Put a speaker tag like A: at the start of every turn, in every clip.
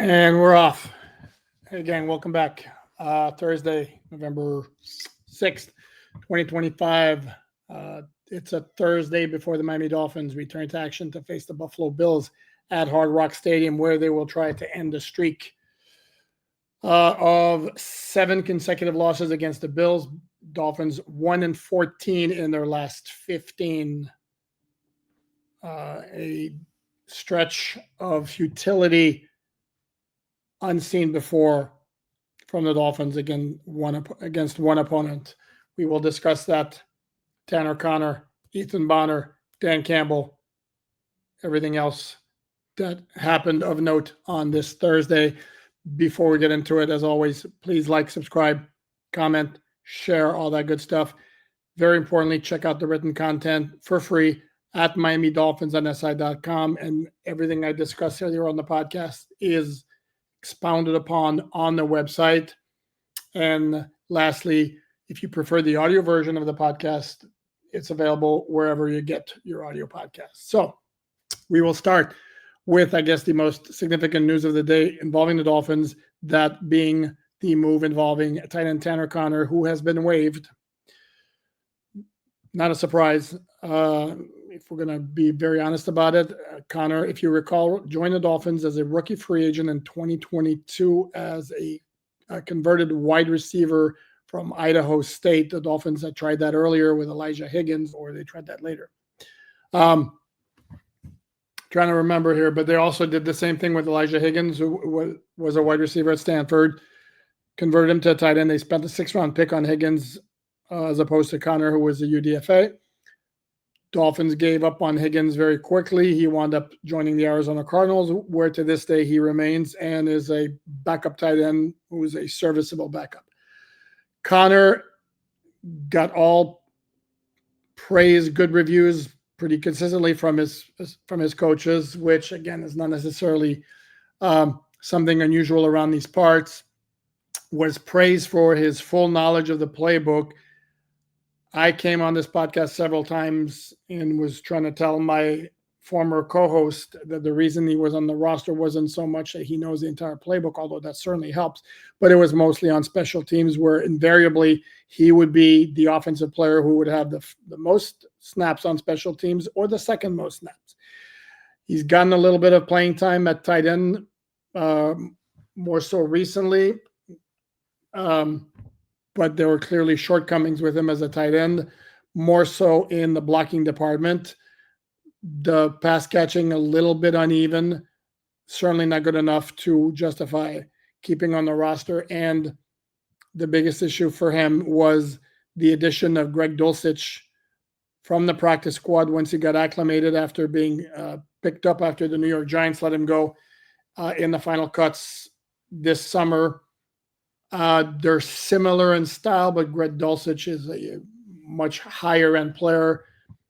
A: And we're off. Hey, gang, welcome back. Thursday, November 6th, 2025. It's a Thursday before the Miami Dolphins return to action to face the Buffalo Bills at Hard Rock Stadium, where they will try to end the streak of 7 consecutive losses against the Bills. Dolphins 1-14 in their last 15. A stretch of futility unseen before from the Dolphins against one opponent. We will discuss that. Tanner Connor, Ethan Bonner, Dan Campbell, everything else that happened of note on this Thursday. Before we get into it, as always, please like, subscribe, comment, share, all that good stuff. Very importantly, check out the written content for free at MiamiDolphinsNSI.com. And everything I discussed earlier on the podcast is expounded upon on the website. And lastly, if you prefer the audio version of the podcast, it's available wherever you get your audio podcast. So we will start with, I guess, the most significant news of the day involving the Dolphins, that being the move involving tight end Tanner Connor, who has been waived. Not a surprise. If we're going to be very honest about it, Connor, if you recall, joined the Dolphins as a rookie free agent in 2022 as a converted wide receiver from Idaho State. The Dolphins had tried that earlier with Elijah Higgins, or they tried that later. Trying to remember here, but they also did the same thing with Elijah Higgins, who was a wide receiver at Stanford, converted him to a tight end. They spent a 6th-round pick on Higgins as opposed to Connor, who was a UDFA. Dolphins gave up on Higgins very quickly. He wound up joining the Arizona Cardinals, where to this day he remains and is a backup tight end who is a serviceable backup. Connor got all praise, good reviews pretty consistently from his coaches, which again is not necessarily something unusual around these parts. Was praised for his full knowledge of the playbook. I came on this podcast several times and was trying to tell my former co-host that the reason he was on the roster wasn't so much that he knows the entire playbook, although that certainly helps, but it was mostly on special teams, where invariably he would be the offensive player who would have the most snaps on special teams, or the second most snaps. He's gotten a little bit of playing time at tight end, more so recently. But there were clearly shortcomings with him as a tight end, more so in the blocking department. The pass catching a little bit uneven, certainly not good enough to justify keeping on the roster. And the biggest issue for him was the addition of Greg Dulcich from the practice squad once he got acclimated after being picked up after the New York Giants let him go in the final cuts this summer. They're similar in style, but Greg Dulcich is a much higher end player,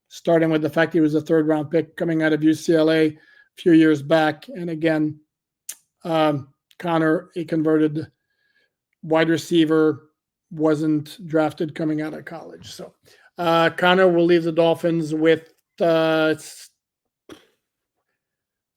A: starting with the fact he was a 3rd-round pick coming out of UCLA a few years back. And again, Connor, a converted wide receiver, wasn't drafted coming out of college. So Connor will leave the Dolphins with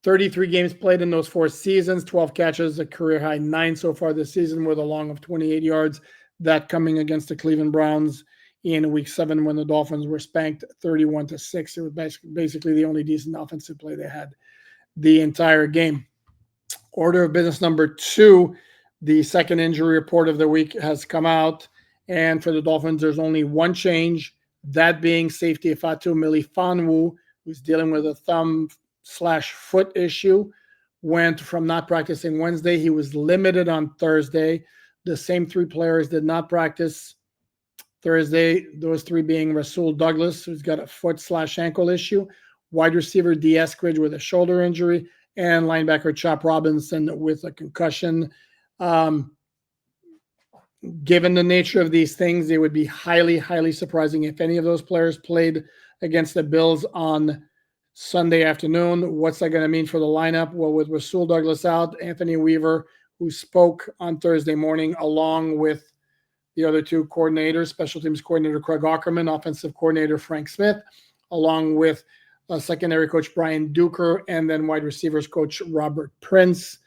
A: 33 games played in those 4 seasons, 12 catches, a career high 9 so far this season, with a long of 28 yards. That coming against the Cleveland Browns in Week 7 when the Dolphins were spanked 31-6. It was basically the only decent offensive play they had the entire game. Order of business number 2, the second injury report of the week has come out. And for the Dolphins, there's only one change, that being safety Ifatu Melifonwu, who's dealing with a thumb/foot issue, went from not practicing Wednesday. He was limited on Thursday. The same 3 players did not practice Thursday, those 3 being Rasul Douglas, who's got a foot/ankle issue, wide receiver D. Eskridge with a shoulder injury, and linebacker Chop Robinson with a concussion. Given the nature of these things, it would be highly, highly surprising if any of those players played against the Bills on Sunday afternoon. What's that going to mean for the lineup? Well, with Rasul Douglas out, Anthony Weaver, who spoke on Thursday morning, along with the other 2 coordinators, special teams coordinator Craig Ackerman, offensive coordinator Frank Smith, along with secondary coach Brian Duker, and then wide receivers coach Robert Prince.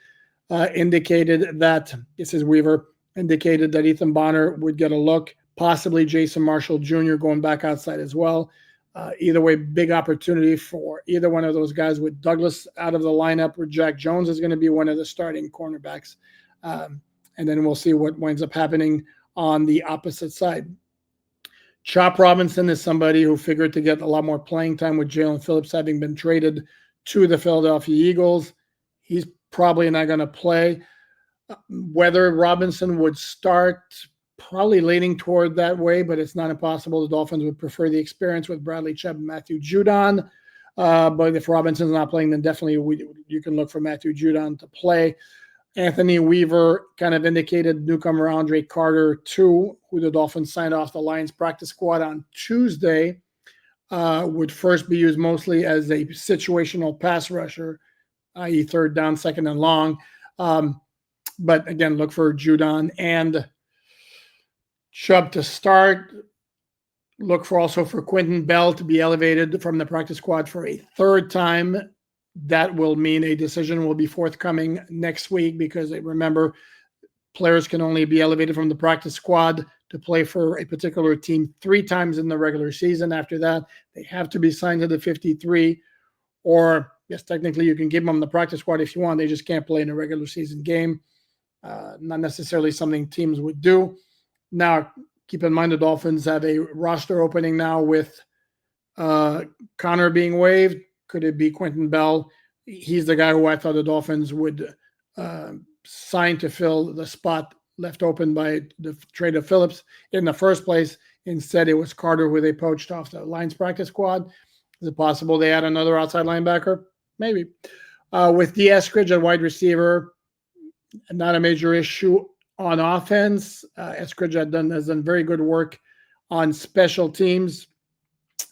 A: indicated that, this is Weaver, indicated that Ethan Bonner would get a look, possibly Jason Marshall Jr. going back outside as well. Either way, big opportunity for either one of those guys, with Douglas out of the lineup, where Jack Jones is going to be one of the starting cornerbacks. And then we'll see what winds up happening on the opposite side. Chop Robinson is somebody who figured to get a lot more playing time with Jalen Phillips having been traded to the Philadelphia Eagles. He's probably not going to play. Whether Robinson would start, probably leaning toward that way, but it's not impossible. The Dolphins would prefer the experience with Bradley Chubb and Matthew Judon. But if Robinson's not playing, then definitely you can look for Matthew Judon to play. Anthony Weaver kind of indicated newcomer Andre Carter, too, who the Dolphins signed off the Lions practice squad on Tuesday, would first be used mostly as a situational pass rusher, i.e. third down, second and long. But again, look for Judon and Chubb to start. Look for also for Quentin Bell to be elevated from the practice squad for a third time. That will mean a decision will be forthcoming next week, because remember, players can only be elevated from the practice squad to play for a particular team 3 times in the regular season. After that, they have to be signed to the 53, or yes, technically you can give them the practice squad if you want. They just can't play in a regular season game. Not necessarily something teams would do. Now, keep in mind the Dolphins have a roster opening now with Connor being waived. Could it be Quentin Bell? He's the guy who I thought the Dolphins would sign to fill the spot left open by the trade of Phillips in the first place. Instead, it was Carter, who they poached off the Lions practice squad. Is it possible they add another outside linebacker? Maybe. With D. Eskridge at wide receiver, not a major issue on offense. Eskridge has done very good work on special teams.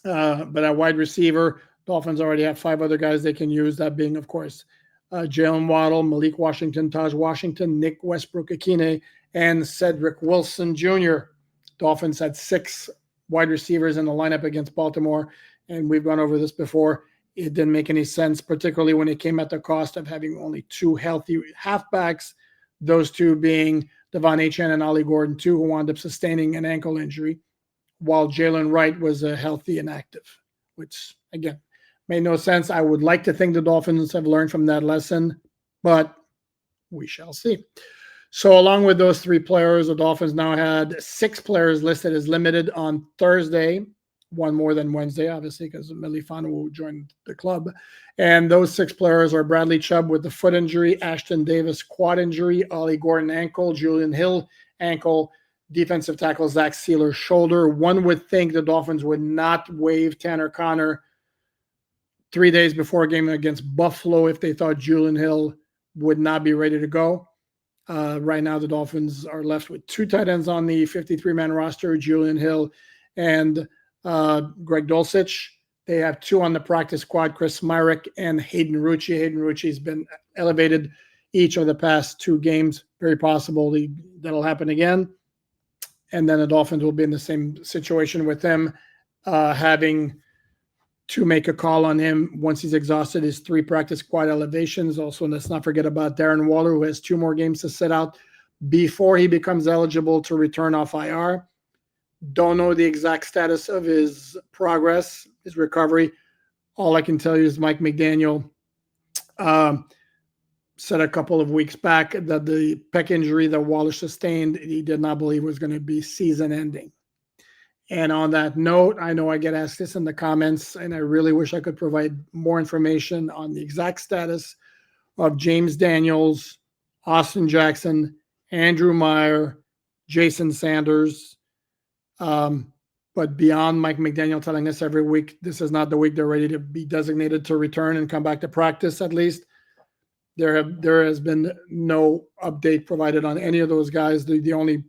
A: But at wide receiver, Dolphins already have 5 other guys they can use, that being, of course, Jalen Waddle, Malik Washington, Taj Washington, Nick Westbrook-Akine, and Cedric Wilson Jr. Dolphins had 6 wide receivers in the lineup against Baltimore, and we've gone over this before. It didn't make any sense, particularly when it came at the cost of having only 2 healthy halfbacks, those 2 being Devon Achane and Ollie Gordon, 2 who wound up sustaining an ankle injury, while Jalen Wright was healthy and active, which, again, made no sense. I would like to think the Dolphins have learned from that lesson, but we shall see. So along with those 3 players, the Dolphins now had 6 players listed as limited on Thursday, 1 more than Wednesday, obviously, because Melifonwu joined the club. And those 6 players are Bradley Chubb with the foot injury, Ashton Davis quad injury, Ollie Gordon ankle, Julian Hill ankle, defensive tackle Zach Sealer shoulder. One would think the Dolphins would not waive Tanner Connor 3 days before a game against Buffalo if they thought Julian Hill would not be ready to go. Right now, the Dolphins are left with 2 tight ends on the 53-man roster, Julian Hill and Greg Dulcich. They have 2 on the practice squad, Chris Myrick and Hayden Rucci. Hayden Rucci has been elevated each of the past 2 games. Very possible that'll happen again. And then the Dolphins will be in the same situation with him, having to make a call on him once he's exhausted his 3 practice squad elevations. Also, let's not forget about Darren Waller, who has 2 more games to sit out before he becomes eligible to return off IR. Don't know the exact status of his progress, his recovery. All I can tell you is Mike McDaniel said a couple of weeks back that the pec injury that Waller sustained, he did not believe was going to be season ending. And on that note, I know I get asked this in the comments, and I really wish I could provide more information on the exact status of James Daniels, Austin Jackson, Andrew Meyer, Jason Sanders. But beyond Mike McDaniel telling us every week, this is not the week they're ready to be designated to return and come back to practice, at least, there has been no update provided on any of those guys. The only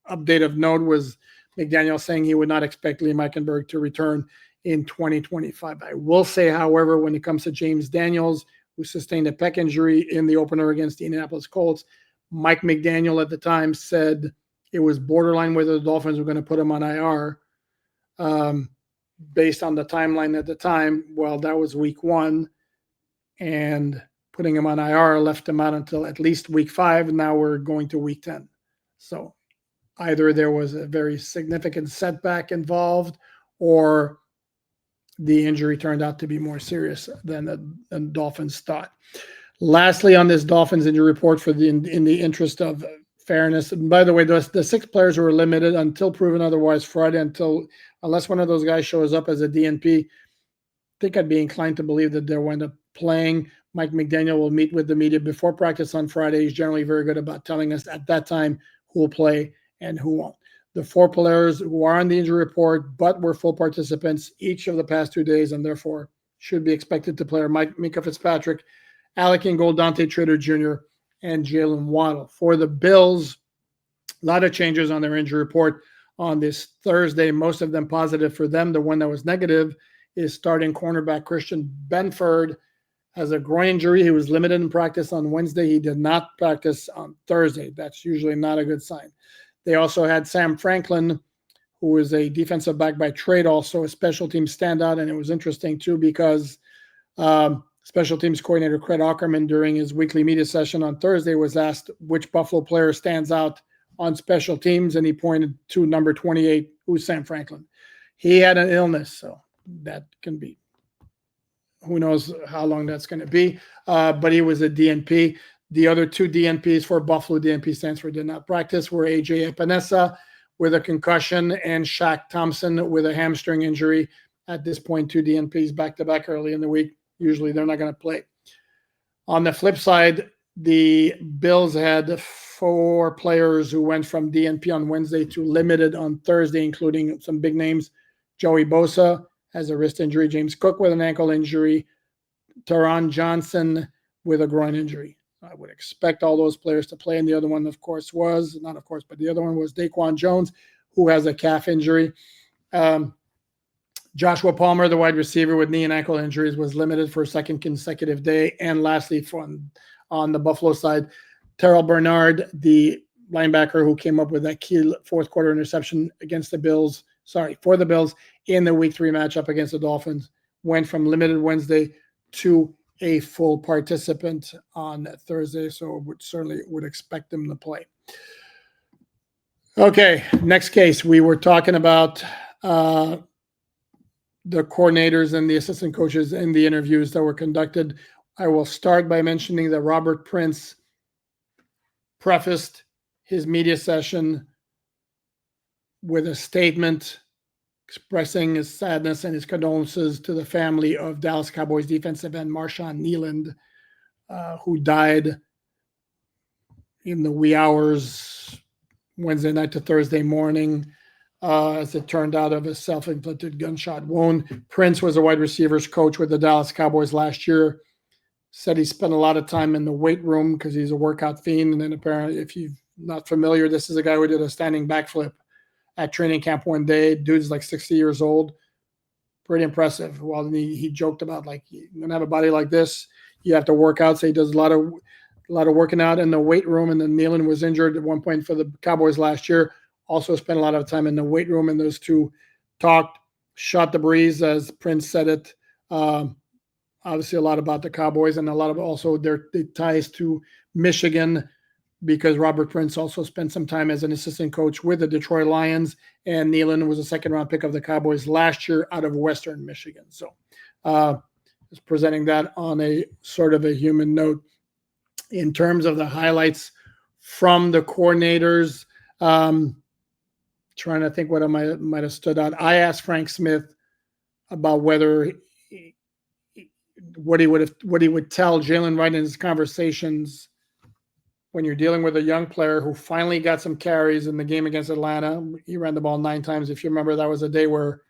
A: update of note was McDaniel saying he would not expect Liam Eichenberg to return in 2025. I will say, however, when it comes to James Daniels, who sustained a pec injury in the opener against the Indianapolis Colts, Mike McDaniel at the time said it was borderline whether the Dolphins were going to put him on IR based on the timeline at the time. Well, that was week 1. And putting him on IR, left him out until at least week 5. And now we're going to week 10. So either there was a very significant setback involved, or the injury turned out to be more serious than the Dolphins thought. Lastly, on this Dolphins injury report, in the interest of fairness, and by the way, the 6 players who were limited until proven otherwise Friday, unless one of those guys shows up as a DNP. I think I'd be inclined to believe that they'll end up playing. Mike McDaniel will meet with the media before practice on Friday. He's generally very good about telling us at that time who will play and who won't. The 4 players who are on the injury report but were full participants each of the past 2 days and therefore should be expected to play are Minkah Fitzpatrick, Alec Ingold, Dante Trader Jr., and Jalen Waddle. For the Bills, a lot of changes on their injury report on this Thursday, most of them positive for them. The one that was negative is starting cornerback Christian Benford has a groin injury. He was limited in practice on Wednesday. He did not practice on Thursday. That's usually not a good sign. They also had Sam Franklin, who is a defensive back by trade, also a special teams standout. And it was interesting, too, because special teams coordinator Craig Ackerman, during his weekly media session on Thursday, was asked which Buffalo player stands out on special teams, and he pointed to number 28, who's Sam Franklin. He had an illness, so that can be, who knows how long that's going to be, but he was a DNP. The other 2 DNPs for Buffalo, DNP stands for did not practice, were AJ Epinesa with a concussion and Shaq Thompson with a hamstring injury. At this point, 2 DNPs back-to-back early in the week. Usually they're not going to play. On the flip side, the Bills had 4 players who went from DNP on Wednesday to limited on Thursday, including some big names. Joey Bosa has a wrist injury, James Cook with an ankle injury, Taron Johnson with a groin injury. I would expect all those players to play. And the other one, of course, but the other one was Daquan Jones, who has a calf injury. Joshua Palmer, the wide receiver with knee and ankle injuries, was limited for a second consecutive day. And lastly, on the Buffalo side, Terrell Bernard, the linebacker who came up with that key fourth quarter interception for the Bills in the week 3 matchup against the Dolphins, went from limited Wednesday to a full participant on Thursday. So certainly would expect them to play. Okay, next case. We were talking about the coordinators and the assistant coaches in the interviews that were conducted. I will start by mentioning that Robert Prince prefaced his media session with a statement expressing his sadness and his condolences to the family of Dallas Cowboys defensive end Marshawn Kneeland, who died in the wee hours Wednesday night to Thursday morning, as it turned out, of a self-inflicted gunshot wound. Prince was a wide receivers coach with the Dallas Cowboys last year. Said he spent a lot of time in the weight room because he's a workout fiend. And then apparently, if you're not familiar, this is a guy who did a standing backflip at training camp one day. Dude's like 60 years old. Pretty impressive. Well, he joked about, like, you're going to have a body like this, you have to work out. So he does a lot of working out in the weight room. And then Kneeland was injured at one point for the Cowboys last year. Also spent a lot of time in the weight room, and those two talked, shot the breeze, as Prince said it. Obviously a lot about the Cowboys and a lot of also their ties to Michigan, because Robert Prince also spent some time as an assistant coach with the Detroit Lions, and Kneeland was a second-round pick of the Cowboys last year out of Western Michigan. So just presenting that on a sort of a human note. In terms of the highlights from the coordinators, trying to think what I might have stood out. I asked Frank Smith about what he would tell Jalen Wright in his conversations when you're dealing with a young player who finally got some carries in the game against Atlanta. He ran the ball 9 times. If you remember, that was a day where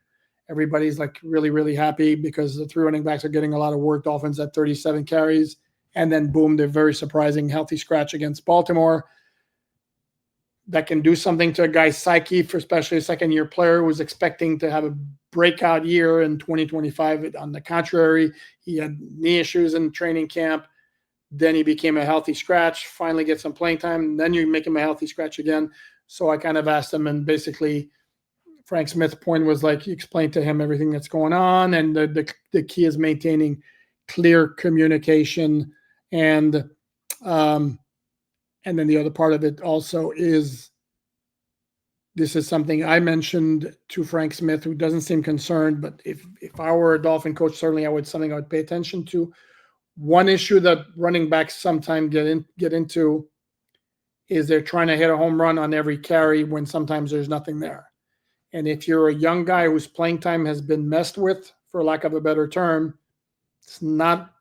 A: everybody's like really, really happy because the 3 running backs are getting a lot of work. Dolphins at 37 carries. And then boom, they're very surprising healthy scratch against Baltimore. That can do something to a guy's psyche, for especially a second-year player who was expecting to have a breakout year in 2025. On the contrary, he had knee issues in training camp. Then he became a healthy scratch, finally get some playing time. Then you make him a healthy scratch again. So I kind of asked him, and basically Frank Smith's point was, like, he explained to him everything that's going on, and the key is maintaining clear communication And um, and then the other part of it also is, this is something I mentioned to Frank Smith, who doesn't seem concerned, but if I were a Dolphin coach, certainly I would something I would pay attention to. One issue that running backs sometimes get into is they're trying to hit a home run on every carry when sometimes there's nothing there. And if you're a young guy whose playing time has been messed with, for lack of a better term, it's not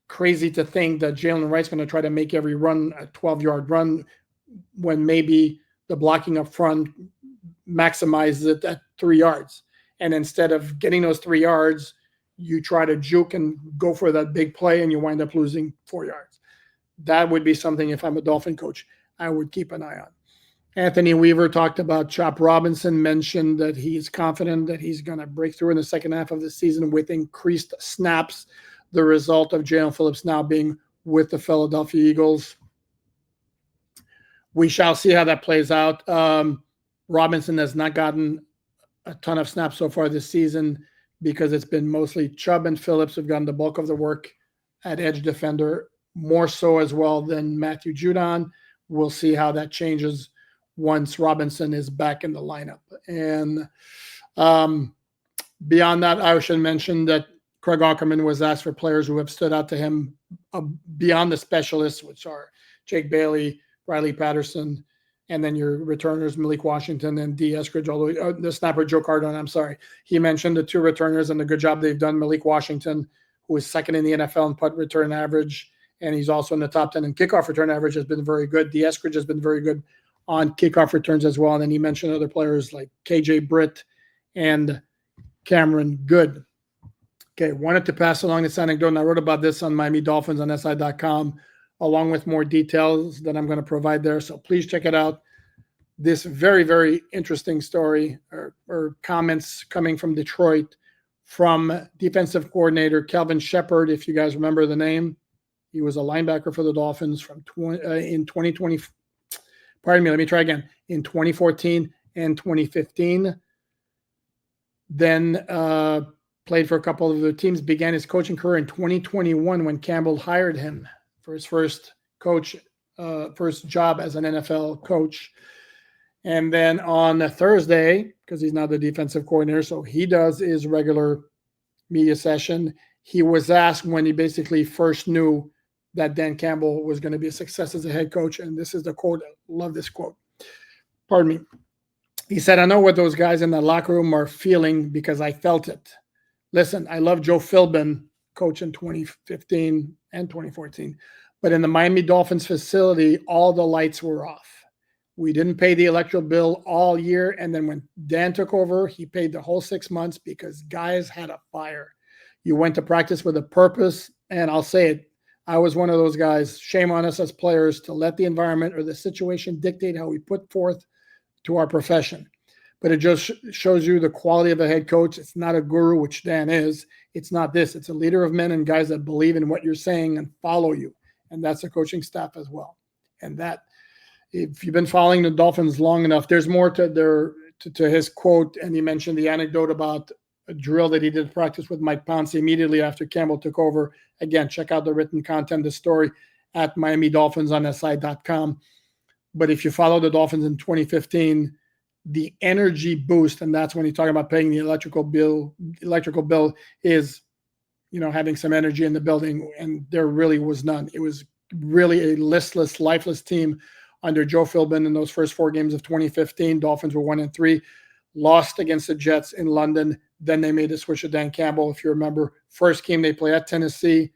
A: crazy to think that Jalen Wright's going to try to make every run a 12-yard run when maybe the blocking up front maximizes it at 3 yards. And instead of getting those 3 yards, you try to juke and go for that big play and you wind up losing 4 yards. That would be something, if I'm a Dolphin coach, I would keep an eye on. Anthony Weaver talked about Chop Robinson, mentioned that he's confident that he's going to break through in the second half of the season with increased snaps, the result of Jalen Phillips now being with the Philadelphia Eagles. We shall see how that plays out. Robinson has not gotten a ton of snaps so far this season because it's been mostly Chubb and Phillips who've gotten the bulk of the work at edge defender, more so as well than Matthew Judon. We'll see how that changes once Robinson is back in the lineup. And beyond that, I should mention that Craig Aukerman was asked for players who have stood out to him beyond the specialists, which are Jake Bailey, Riley Patterson, and then your returners, Malik Washington and D. Eskridge, although the snapper Joe Cardone, I'm sorry. He mentioned the two returners and the good job they've done. Malik Washington, who is second in the NFL in punt return average, and he's also in the top 10 in kickoff return average, has been very good. D. Eskridge has been very good on kickoff returns as well. And then he mentioned other players like KJ Britt and Cameron Good. Okay, wanted to pass along this anecdote, and I wrote about this on Miami Dolphins on SI.com, along with more details that I'm going to provide there. So please check it out. This very, very interesting story or comments coming from Detroit from defensive coordinator Kelvin Shepard, if you guys remember the name. He was a linebacker for the Dolphins from in 2020. Pardon me, let me try again. In 2014 and 2015. Then played for a couple of the teams, began his coaching career in 2021 when Campbell hired him for his first job as an NFL coach. And then on a Thursday, because he's now the defensive coordinator, so he does his regular media session, he was asked when he basically first knew that Dan Campbell was going to be a success as a head coach. And this is the quote. I love this quote. Pardon me. He said, "I know what those guys in the locker room are feeling because I felt it. Listen, I love Joe Philbin, coach in 2015 and 2014. But in the Miami Dolphins facility, all the lights were off. We didn't pay the electrical bill all year. And then when Dan took over, he paid the whole 6 months because guys had a fire. You went to practice with a purpose. And I'll say it, I was one of those guys. Shame on us as players to let the environment or the situation dictate how we put forth to our profession. But it just shows you the quality of a head coach. It's not a guru, which Dan is. It's not this. It's a leader of men and guys that believe in what you're saying and follow you. And that's the coaching staff as well. And that, if you've been following the Dolphins long enough, there's more to his quote. And he mentioned the anecdote about a drill that he did practice with Mike Pouncey immediately after Campbell took over. Again, check out the written content, the story at Miami Dolphins on SI.com. But if you follow the Dolphins in 2015, the energy boost, and that's when you're talking about paying the electrical bill is, having some energy in the building, and there really was none. It was really a listless, lifeless team under Joe Philbin in those first 4 games of 2015. Dolphins were 1-3, lost against the Jets in London. Then they made the switch to Dan Campbell. If you remember, first game they play at Tennessee.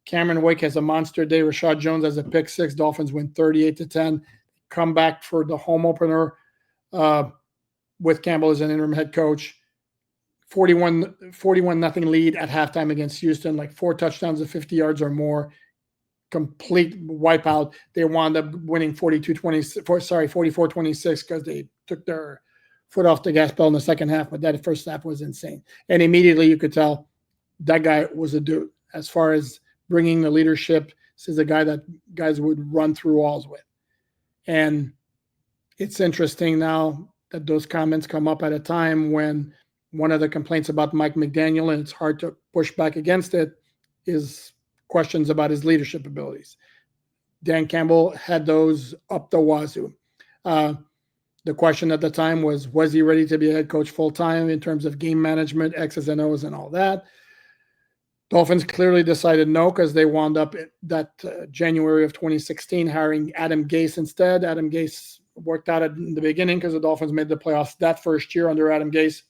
A: Cameron Wake has a monster day. Rashad Jones has a pick 6. Dolphins win 38-10. Come back for the home opener with Campbell as an interim head coach. 41-0 lead at halftime against Houston, like 4 touchdowns of 50 yards or more. Complete wipeout. They wound up winning 44-26 because they took their foot off the gas pedal in the second half, but that first half was insane. And immediately you could tell that guy was a dude. As far as bringing the leadership, this is a guy that guys would run through walls with. And it's interesting now that those comments come up at a time when one of the complaints about Mike McDaniel, and it's hard to push back against it, is questions about his leadership abilities. Dan Campbell had those up the wazoo. The question at the time was he ready to be a head coach full-time in terms of game management, X's and O's and all that? Dolphins clearly decided no, because they wound up that January of 2016 hiring Adam Gase instead. Adam Gase worked out in the beginning because the Dolphins made the playoffs that first year under Adam Gase.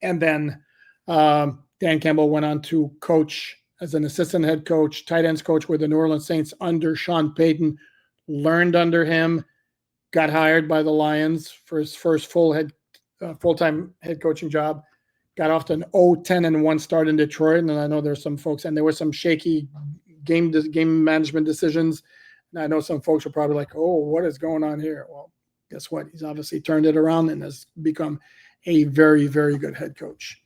A: And then Dan Campbell went on to coach as an assistant head coach, tight ends coach with the New Orleans Saints under Sean Payton, learned under him, got hired by the Lions for his first full-time head coaching job, got off to an 0-10-1 start in Detroit. And I know there's some folks, and there were some shaky game management decisions. And I know some folks are probably like, oh, what is going on here? Well, guess what? He's obviously turned it around and has become a very, very good head coach.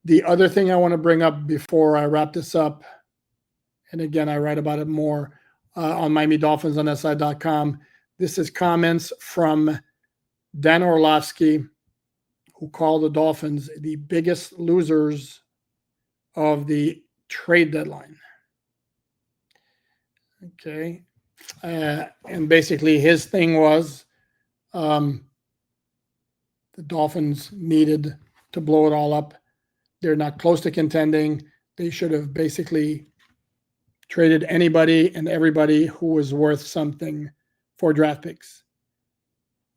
A: The other thing I want to bring up before I wrap this up, and again, I write about it more on MiamiDolphinsOnSI.com. This is comments from Dan Orlovsky, who called the Dolphins the biggest losers of the trade deadline. Okay. And basically his thing was the Dolphins needed to blow it all up. They're not close to contending. They should have basically traded anybody and everybody who was worth something for draft picks.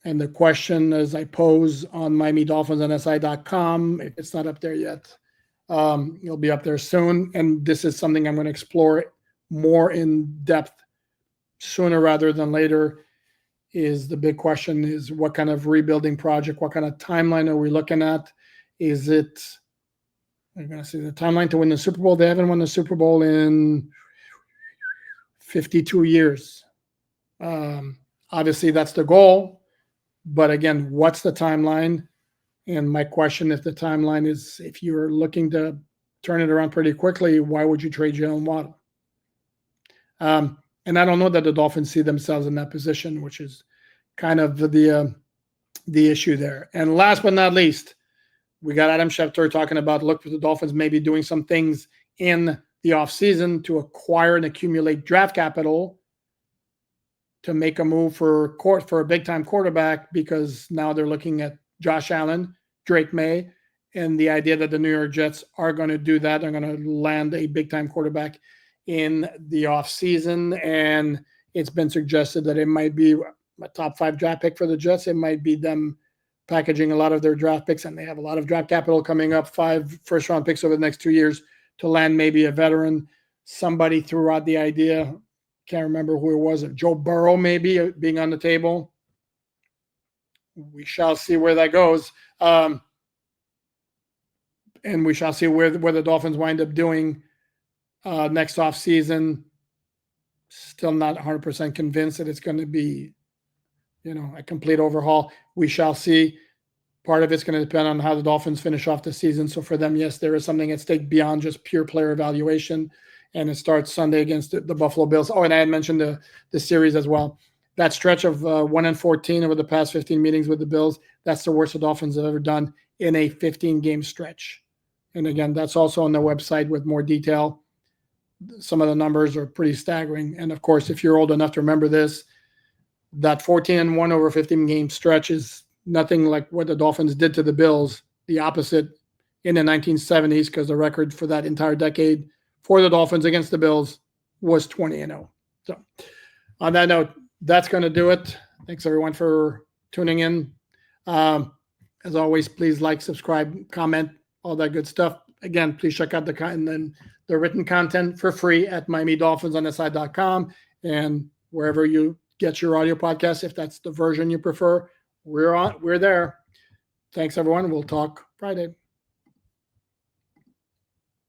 A: And the question, as I pose on MiamiDolphinsOnSI.com, if it's not up there yet, it'll be up there soon. And this is something I'm going to explore more in depth sooner rather than later. Is the big question is what kind of rebuilding project, what kind of timeline are we looking at? Is it, I'm going to say the timeline to win the Super Bowl? They haven't won the Super Bowl in 52 years. Obviously, that's the goal. But again, what's the timeline? And my question, if the timeline is, if you're looking to turn it around pretty quickly, why would you trade Jalen Waddle? And I don't know that the Dolphins see themselves in that position, which is kind of the issue there. And last but not least, we got Adam Schefter talking about, look, for the Dolphins maybe doing some things in the offseason to acquire and accumulate draft capital to make a move for a big-time quarterback, because now they're looking at Josh Allen, Drake May, and the idea that the New York Jets are going to do that. They're going to land a big-time quarterback in the offseason, and it's been suggested that it might be a top 5 draft pick for the Jets. It might be them packaging a lot of their draft picks, and they have a lot of draft capital coming up, 5 first-round picks over the next 2 years to land maybe a veteran. Somebody threw out the idea, can't remember who it was, of Joe Burrow maybe being on the table. We shall see where that goes. And we shall see where the Dolphins wind up doing next offseason. Still not 100% convinced that it's going to be, a complete overhaul. We shall see. Part of it's going to depend on how the Dolphins finish off the season. So for them, yes, there is something at stake beyond just pure player evaluation. And it starts Sunday against the Buffalo Bills. Oh, and I had mentioned the series as well. That stretch of 1-14 over the past 15 meetings with the Bills, that's the worst the Dolphins have ever done in a 15-game stretch. And again, that's also on the website with more detail. Some of the numbers are pretty staggering. And of course, if you're old enough to remember this, that 14-1 over 15-game stretch is nothing like what the Dolphins did to the Bills, the opposite in the 1970s, because the record for that entire decade for the Dolphins against the Bills was 20-0. So on that note, that's going to do it. Thanks everyone for tuning in. As always, please like, subscribe, comment, all that good stuff. Again, please check out the written content for free at MiamiDolphinsOnSI.com and wherever you get your audio podcast. If that's the version you prefer, we're there. Thanks everyone. We'll talk Friday.